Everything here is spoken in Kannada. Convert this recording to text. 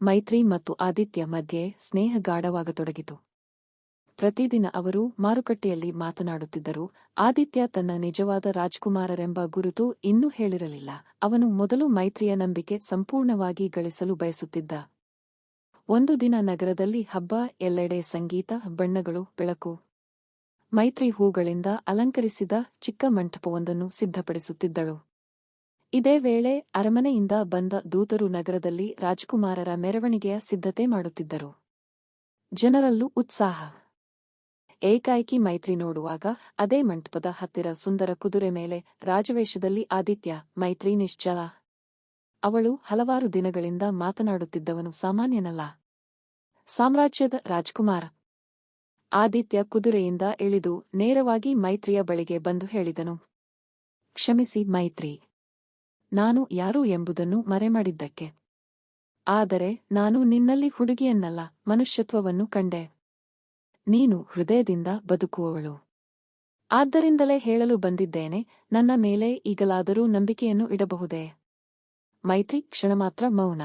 ಮೈತ್ರಿ ಮತ್ತು ಆದಿತ್ಯ ಮಧ್ಯೆ ಸ್ನೇಹ ಗಾಢವಾಗತೊಡಗಿತು. ಪ್ರತಿದಿನ ಅವರು ಮಾರುಕಟ್ಟೆಯಲ್ಲಿ ಮಾತನಾಡುತ್ತಿದ್ದರು. ಆದಿತ್ಯ ತನ್ನ ನಿಜವಾದ ರಾಜ್ಕುಮಾರರೆಂಬ ಗುರುತು ಇನ್ನೂ ಹೇಳಿರಲಿಲ್ಲ. ಅವನು ಮೊದಲು ಮೈತ್ರಿಯ ನಂಬಿಕೆ ಸಂಪೂರ್ಣವಾಗಿ ಗಳಿಸಲು ಬಯಸುತ್ತಿದ್ದ. ಒಂದು ದಿನ ನಗರದಲ್ಲಿ ಹಬ್ಬ, ಎಲ್ಲೆಡೆ ಸಂಗೀತ, ಬಣ್ಣಗಳು, ಬೆಳಕು. ಮೈತ್ರಿ ಹೂಗಳಿಂದ ಅಲಂಕರಿಸಿದ ಚಿಕ್ಕ ಮಂಟಪವೊಂದನ್ನು ಸಿದ್ಧಪಡಿಸುತ್ತಿದ್ದಳು. ಇದೇ ವೇಳೆ ಅರಮನೆಯಿಂದ ಬಂದ ದೂತರು ನಗರದಲ್ಲಿ ರಾಜಕುಮಾರರ ಮೆರವಣಿಗೆಯ ಸಿದ್ಧತೆ ಮಾಡುತ್ತಿದ್ದರು. ಜನರಲ್ಲೂ ಉತ್ಸಾಹ. ಏಕಾಏಕಿ ಮೈತ್ರಿ ನೋಡುವಾಗ ಅದೇ ಮಂಟಪದ ಹತ್ತಿರ ಸುಂದರ ಕುದುರೆ ಮೇಲೆ ರಾಜವೇಷದಲ್ಲಿ ಆದಿತ್ಯ. ಮೈತ್ರಿ ನಿಶ್ಚಲ. ಅವಳು ಹಲವಾರು ದಿನಗಳಿಂದ ಮಾತನಾಡುತ್ತಿದ್ದವನು ಸಾಮಾನ್ಯನಲ್ಲ. ಸಾಮ್ರಾಜ್ಯದ ರಾಜ್ಕುಮಾರ. ಆದಿತ್ಯ ಕುದುರೆಯಿಂದ ಇಳಿದು ನೇರವಾಗಿ ಮೈತ್ರಿಯ ಬಳಿಗೆ ಬಂದು ಹೇಳಿದನು. ಕ್ಷಮಿಸಿ ಮೈತ್ರಿ. ನಾನು ಯಾರು ಎಂಬುದನ್ನು ಮರೆಮಾಡಿದ್ದಕ್ಕೆ. ಆದರೆ ನಾನು ನಿನ್ನಲ್ಲಿ ಹುಡುಗಿಯನ್ನಲ್ಲ, ಮನುಷ್ಯತ್ವವನ್ನು ಕಂಡೆ. ನೀನು ಹೃದಯದಿಂದ ಬದುಕುವವಳು. ಆದ್ದರಿಂದಲೇ ಹೇಳಲು ಬಂದಿದ್ದೇನೆ, ನನ್ನ ಮೇಲೆ ಈಗಲಾದರೂ ನಂಬಿಕೆಯನ್ನು ಇಡಬಹುದೇ? ಮೈತ್ರಿ ಕ್ಷಣಮಾತ್ರ ಮೌನ.